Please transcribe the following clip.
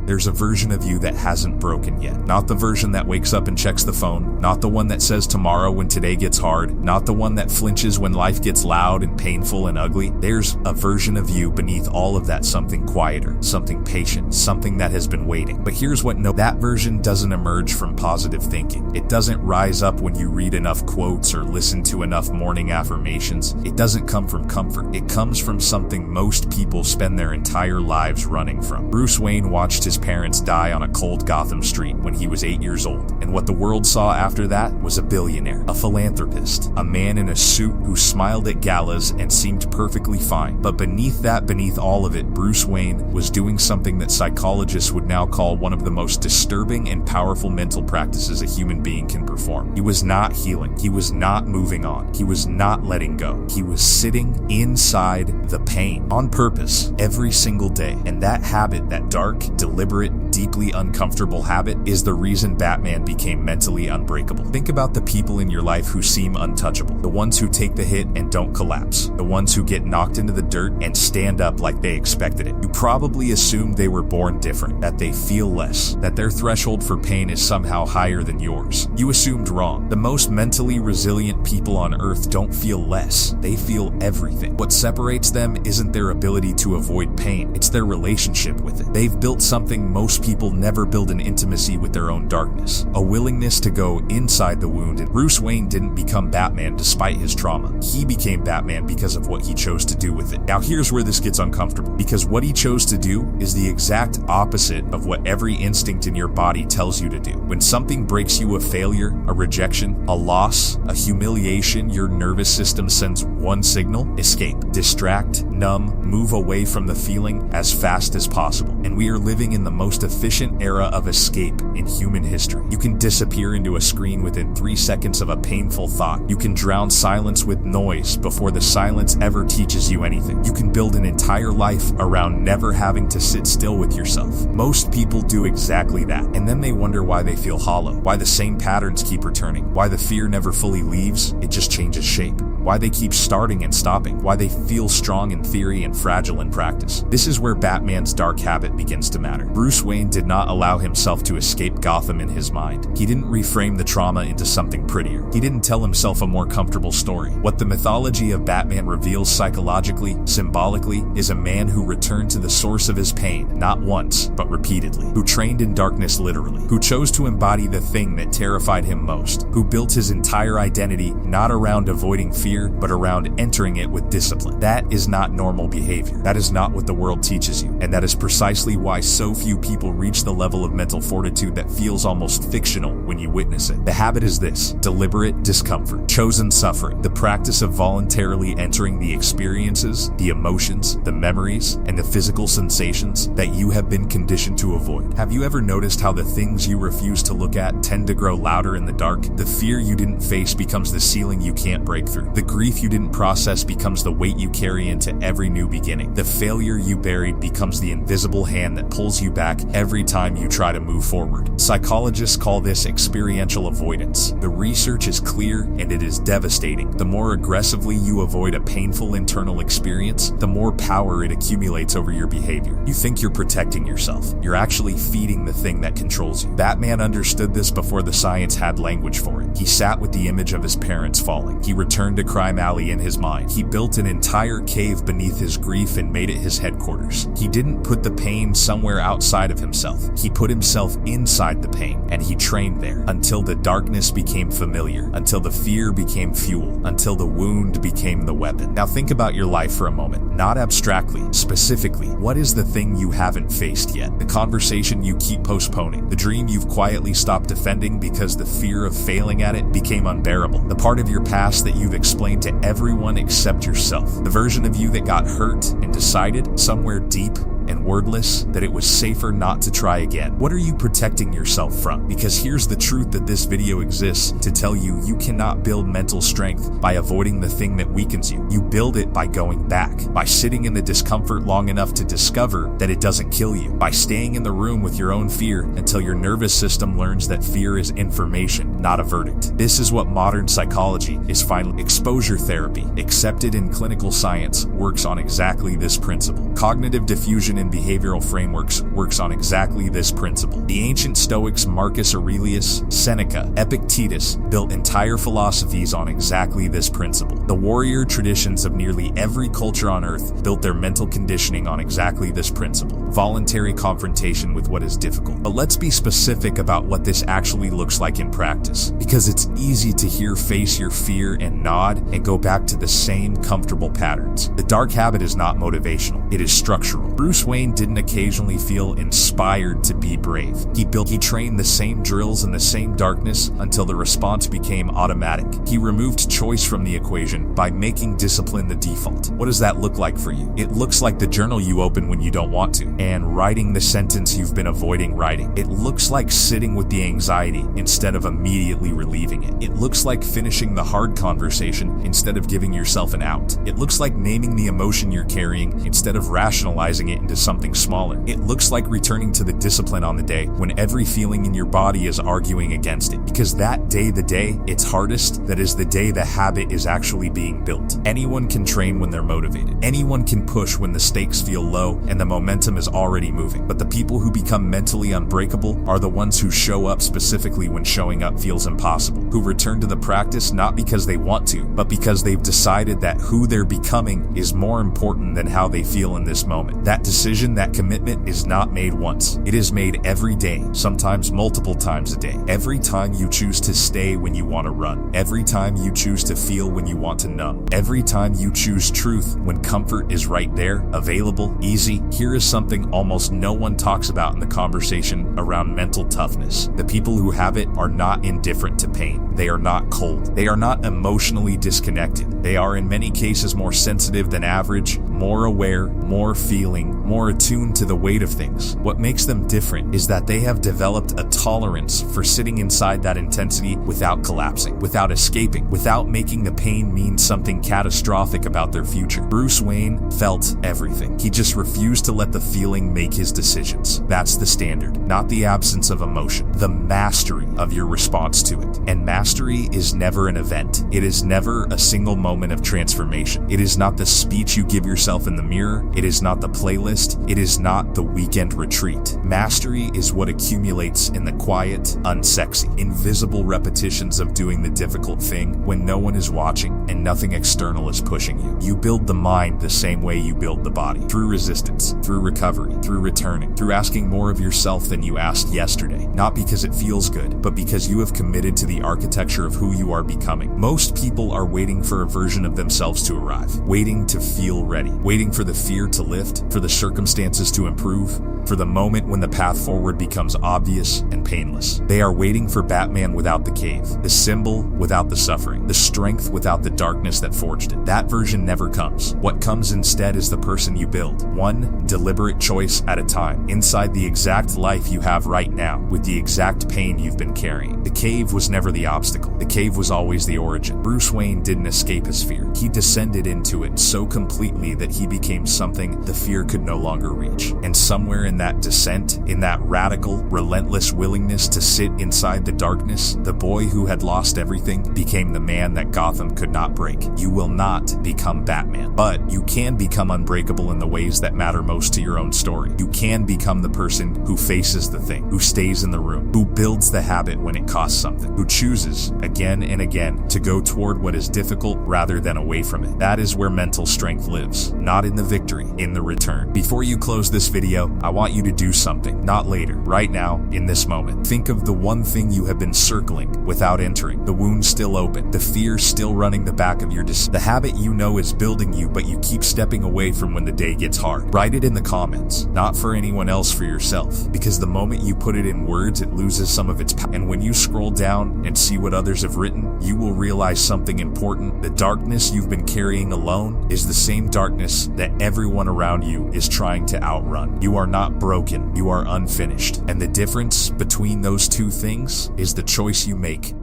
There's a version of you that hasn't broken yet. Not the version that wakes up and checks the phone, not the one that says tomorrow when today gets hard, not the one that flinches when life gets loud and painful and ugly. There's a version of you beneath all of that, something quieter, something patient, something that has been waiting. But here's what that version doesn't emerge from positive thinking. It doesn't rise up when you read enough quotes or listen to enough morning affirmations. It doesn't come from comfort. It comes from something most people spend their entire lives running from. Bruce Wayne watched his parents die on a cold Gotham street when he was 8 years old, and what the world saw after that was a billionaire, a philanthropist, a man in a suit who smiled at galas and seemed perfectly fine. But beneath all of it, Bruce Wayne was doing something that psychologists would now call one of the most disturbing and powerful mental practices a human being can perform. He was not healing. He was not moving on. He was not letting go. He was sitting inside the pain on purpose every single day. And that habit, that dark, deliberate, deeply uncomfortable habit, is the reason Batman became mentally unbreakable. Think about the people in your life who seem untouchable. The ones who take the hit and don't collapse. The ones who get knocked into the dirt and stand up like they expected it. You probably assumed they were born different, that they feel less, that their threshold for pain is somehow higher than yours. You assumed wrong. The most mentally resilient people on Earth don't feel less. They feel everything. What separates them isn't their ability to avoid pain. It's their relationship with it. They've built something most people never build: an intimacy with their own darkness. A willingness to go inside the wound. And Bruce Wayne didn't become Batman despite his trauma. He became Batman because of what he chose to do with it. Now here's where this gets uncomfortable, because what he chose to do is the exact opposite of what every instinct in your body tells you to do. When something breaks you, a failure, a rejection, a loss, a humiliation, your nervous system sends one signal: escape, distract, numb, move away from the feeling as fast as possible. And we are living in the most efficient era of escape in human history. You can disappear into a screen within 3 seconds of a painful thought. You can drown silence with noise before the silence ever teaches you anything. You can build an entire life around never having to sit still with yourself. Most people do exactly that, and then they wonder why they feel hollow, why the same patterns keep returning, why the fear never fully leaves, it just changes shape, why they keep starting and stopping, why they feel strong in theory and fragile in practice. This is where Batman's dark habit begins to matter. Bruce Wayne did not allow himself to escape Gotham in his mind. He didn't reframe the trauma into something prettier. He didn't tell himself a more comfortable story. What the mythology of Batman reveals psychologically, symbolically, is a man who returned to the source of his pain, not once, but repeatedly, who trained in darkness literally, who chose to embody the thing that terrified him most, who built his entire identity not around avoiding fear, but around entering it with discipline. That is not normal behavior. That is not what the world teaches you, and that is precisely why so few people reach the level of mental fortitude that feels almost fictional when you witness it. The habit is this: deliberate discomfort, chosen suffering, the practice of voluntarily entering the experiences, the emotions, the memories, and the physical sensations that you have been conditioned to avoid. Have you ever noticed how the things you refuse to look at tend to grow louder in the dark? The fear you didn't face becomes the ceiling you can't break through. The grief you didn't process becomes the weight you carry into every new beginning. The failure you buried becomes the invisible hand that pulls you back every time you try to move forward. Psychologists call this experiential avoidance. The research is clear and it is devastating. The more aggressively you avoid a painful internal experience, the more power it accumulates over your behavior. You think you're protecting yourself. You're actually feeding the thing that controls you. Batman understood this before the science had language for it. He sat with the image of his parents falling. He returned to Crime Alley in his mind. He built an entire cave beneath his grief and made it his headquarters. He didn't put the pain somewhere outside of himself. He put himself inside the pain, and he trained there until the darkness became familiar, until the fear became fuel, until the wound became the weapon. Now think about your life for a moment, not abstractly, specifically. What is the thing you haven't faced yet? The conversation you keep postponing, the dream you've quietly stopped defending because the fear of failing at it became unbearable, the part of your past that you've explained to everyone except yourself, the version of you that got hurt and decided somewhere deep and wordless that it was safer not to try again. What are you protecting yourself from? Because here's the truth that this video exists to tell you: you cannot build mental strength by avoiding the thing that weakens you. You build it by going back, by sitting in the discomfort long enough to discover that it doesn't kill you, by staying in the room with your own fear until your nervous system learns that fear is information, not a verdict. This is what modern psychology is finally. Exposure therapy, accepted in clinical science, works on exactly this principle. Cognitive diffusion religion and behavioral frameworks works on exactly this principle. The ancient Stoics Marcus Aurelius, Seneca, Epictetus built entire philosophies on exactly this principle. The warrior traditions of nearly every culture on earth built their mental conditioning on exactly this principle: voluntary confrontation with what is difficult. But let's be specific about what this actually looks like in practice, because it's easy to hear "face your fear" and nod and go back to the same comfortable patterns. The dark habit is not motivational, it is structural. Bruce Wayne didn't occasionally feel inspired to be brave. He trained the same drills in the same darkness until the response became automatic. He removed choice from the equation by making discipline the default. What does that look like for you? It looks like the journal you open when you don't want to, and writing the sentence you've been avoiding writing. It looks like sitting with the anxiety instead of immediately relieving it. It looks like finishing the hard conversation instead of giving yourself an out. It looks like naming the emotion you're carrying instead of rationalizing it into something smaller. It looks like returning to the discipline on the day when every feeling in your body is arguing against it, because that day, the day it's hardest, that is the day the habit is actually being built. Anyone can train when they're motivated. Anyone can push when the stakes feel low and the momentum is already moving. But the people who become mentally unbreakable are the ones who show up specifically when showing up feels impossible, who return to the practice not because they want to, but because they've decided that who they're becoming is more important than how they feel in this moment. That decision, that commitment is not made once. It is made every day, sometimes multiple times a day. Every time you choose to stay when you want to run. Every time you choose to feel when you want to numb. Every time you choose truth when comfort is right there, available, easy. Here is something almost no one talks about in the conversation around mental toughness. The people who have it are not indifferent to pain. They are not cold. They are not emotionally disconnected. They are in many cases more sensitive than average, more aware, more feeling, more attuned to the weight of things. What makes them different is that they have developed a tolerance for sitting inside that intensity without collapsing, without escaping, without making the pain mean something catastrophic about their future. Bruce Wayne felt everything. He just refused to let the feeling make his decisions. That's the standard, not the absence of emotion, the mastery of your response to it. And mastery is never an event. It is never a single moment of transformation. It is not the speech you give yourself in the mirror. It is not the playlist. It is not the weekend retreat. Mastery is what accumulates in the quiet, unsexy, invisible repetitions of doing the difficult thing when no one is watching and nothing external is pushing you. You build the mind the same way you build the body, through resistance, through recovery, through returning, through asking more of yourself than you asked yesterday, not because it feels good, but because you have committed to the architecture of who you are becoming. Most people are waiting for a version of themselves to arrive, waiting to feel ready, waiting for the fear to lift, for the circumstances to improve, for the moment when the path forward becomes obvious and painless. They are waiting for Batman without the cave, the symbol without the suffering, the strength without the darkness that forged it. That version never comes. What comes instead is the person you build, one deliberate choice at a time, inside the exact life you have right now, with the exact pain you've been carrying. The cave was never the obstacle. The cave was always the origin. Bruce Wayne didn't escape his fear. He descended into it so completely that he became something the fear could no longer reach. And somewhere in that descent, in that radical, relentless willingness to sit inside the darkness, the boy who had lost everything became the man that Gotham could not break. You will not become Batman, but you can become unbreakable in the ways that matter most to your own story. You can become the person who faces the thing, who stays in the room, who builds the habit when it costs something, who chooses again and again to go toward what is difficult rather than away from it. That is where mental strength lives, not in the victory, in the return. Before you close this video, I want you to do something, not later, right now, in this moment. Think of the one thing you have been circling without entering, the wound still open, the fear still running the back of your the habit you know is building you, but you keep stepping away from when the day gets hard. Write it in the comments, not for anyone else, for yourself, because the moment you put it in words, it loses some of its power. And when you scroll down and see what others have written, you will realize something important. The darkness you've been carrying alone is the same darkness that everyone around you is trying to outrun. You are not broken, you are unfinished. And the difference between those two things is the choice you make